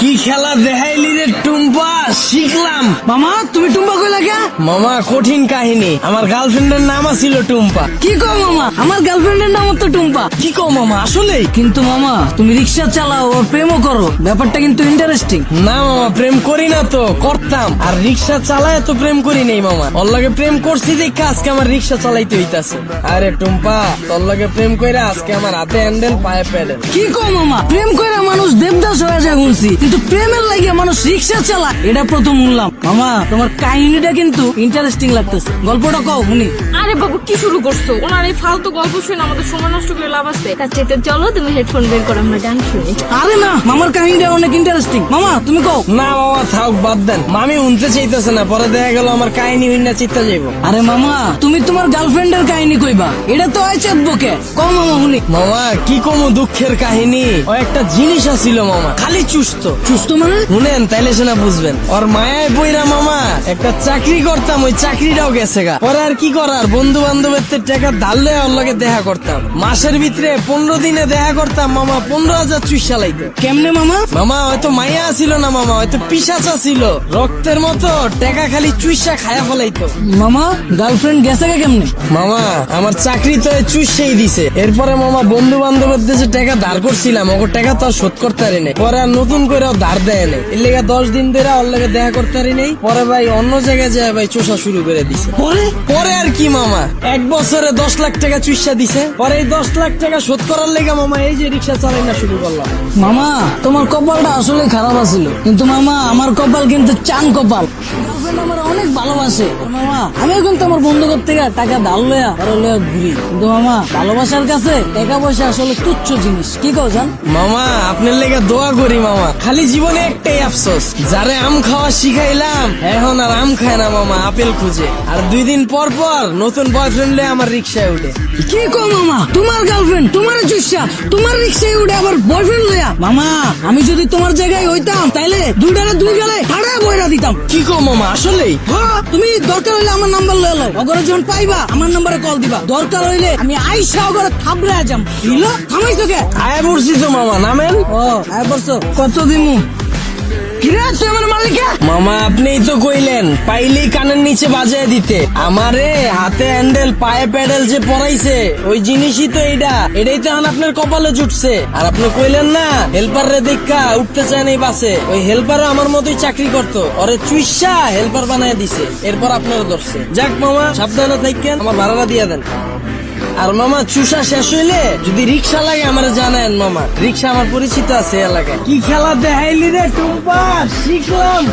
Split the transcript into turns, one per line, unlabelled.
কি খেলা দেখাইলি রে টুম্পা, শিখলাম।
মামা তুমি টুম্পা কইলা কে?
মামা কঠিন কাহিনী, আমার গার্লফ্রেন্ডের নাম ছিল টুম্পা।
কি কও মামা, আমার গার্লফ্রেন্ডের নাম তো টুম্পা।
কি কও মামা, আসলেই?
কিন্তু মামা তুমি রিক্সা চালাও আর প্রেমও করো, ব্যাপারটা কিন্তু ইন্টারেস্টিং।
না মামা, প্রেম করি না তো, করতাম। আর রিক্সা চালায় তো প্রেম করি নাই মামা, ওর লগে প্রেম করছি দেখে আজকে আমার রিক্সা চালাইতে হইতাছে। আরে টুম্পা, তোর লগে প্রেম কইরা আজকে আমার হাতে হ্যান্ডেল, পায়ে প্যাডেল।
কি কও মামা, প্রেম কইরা মানুষ দেবদাস হয়ে যায় শুনছি, কিন্তু প্রেমের লাগিয়া মানুষ রিক্সা চালায় এটা প্রথম শুনলাম। মামা তোমার কাহিনীটা কিন্তু ইন্টারেস্টিং লাগতেছে, গল্পটা কও শুনি।
আরে বাবু কি শুরু করছো? ওনার এই ফালতু গল্প শুনে আমাদের সময় নষ্ট করে লাভ আছে। তার চাইতে চলো তুমি হেডফোন বের করো, আমরা গান শুনি।
আরে না, মামার কাহিনীটা অনেক ইন্টারেস্টিং, মামা তুমি কও।
না মামা থাক, বাদ দেন, মামি শুনতে চাইতেছে না, পরে দেখা গেল আমার কাহিনী হইনা চিত্তা যাইব।
আরে মামা তুমি তোমার গার্লফ্রেন্ডের কাহিনী কইবা, এটা তো আইছে বকে, কও মামা শুনি।
মামা কি কমু দুঃখের কাহিনী, ও একটা জিনিস আছিল মামা, খালি চুস্ত।
সুস্থ মানে?
শুনেন তাইলে সেনা বুঝবেন। ওর মায়ায় বইরা মামা একটা চাকরি করতাম, ওই চাকরিটাও গেছে গা। ওর আর কি করার, বন্ধু বান্ধবের টাকা ধারলে ওর লগে দেখা করতাম। মাসের ভিতরে 15 দিনে দেখা করতাম মামা, 15,000 চুইসা লাইতো।
কেমনে মামা?
মামা হয়তো মাইয়া ছিল না মামা, হয়তো পিশাচা ছিল, রক্তের মতো টাকা খালি চুইসা খায়া ফেলাইতো।
মামা গার্লফ্রেন্ড গেছে কে কেমনে?
মামা আমার চাকরি তো চুইসাই দিছে। এরপরে মামা বন্ধু বান্ধবের যে টাকা ধার করছিলাম, ওর টাকা তো আর শোধ করতে পারি নাই। পরে আর নতুন করে ধার দেয় নাই, এর লেগে 10 দিন ধরে ওর লেগে দেখা করতে পারি নাই। পরে ভাই অন্য জায়গায় যায় ভাই চোষা শুরু করে দিছে। পরে আর কি মামা, 1 বছরে 10 লাখ টাকা চুইসা দিছে। পরে এই 10 লাখ টাকা শোধ করার লেগে মামা এই যে রিক্সা চালাই না শুরু করলাম।
মামা তোমার কপালটা আসলে খারাপ আছিল, কিন্তু মামা আমার কপাল কিন্তু চান কপাল। গার্লফ্রেন্ড আমার অনেক ভালোবাসে। আর মামা আমিও কিন্তু আমার বন্ধুদের থেকে টাকা ধার লয়া আর লয়া ঘুরি, কিন্তু মামা ভালোবাসার কাছে টাকা পয়সা আসলে তুচ্ছ জিনিস। কি কও জান?
মামা আপনার লেগে দোয়া করি মামা, খালি জীবনে একটাই আফসোস, যারে আম খাওয়া শিখাইলাম এখন আর আম খায় না মামা, আপেল খুঁজে। আর 2 দিন পর পর নতুন বয়ফ্রেন্ড লয়ে আমার রিক্সায় উঠে।
কি কও মামা, তোমার গার্লফ্রেন্ড তোমার চুষা তোমার রিক্সায় উঠে আবার বয়ফ্রেন্ড লয়া? মামা আমি যদি তোমার জায়গায় হইতাম তাইলে দুইটারে দুই গেলে হাড়ায় বইরা দিতাম।
কি কো মামা, আসলেই?
হ্যাঁ, তুমি দরকার হইলে আমার নাম্বার লয়ে লও, অগরে যখন পাইবা আমার নাম্বারে কল দিবা। দরকার হইলে আমি আইসা অগরে থাবড়ে যাম। বুঝলো? থামাইছো কে?
আয়া পড়ছি তো মামা, নামেন।
ও আয় বলছো কত দিমু? কিরে তুই আমার মালিকা?
মামা আপনিই তো কইলেন পাইলেই কানের নিচে বাজায় দিতে। আমারে হাতে হ্যান্ডেল পায়ে প্যাডেল যে পরাইছে ওই জিনিসই তো এইটা, এটাই তো এখন আপনার কপালে জুটছে। আর আপনি কইলেন না হেল্পার রে দেখা উঠতে চায় নাই বাসে, ওই হেল্পারও আমার মতোই চাকরি করতো, ওরে চুইসা হেল্পার বানায় দিছে, এরপর আপনারও ধরছে। যাক মামা সাবধানে থাকেন, আমার ভাড়াটা দিয়ে দেন। আর মামা চুষা শেষ হইলে যদি রিক্সা লাগে আমার জানেন মামা, রিক্সা আমার পরিচিত আছে এলাকায়। কি খেলা দেখাইলি রে টুম্পা, শিখলাম।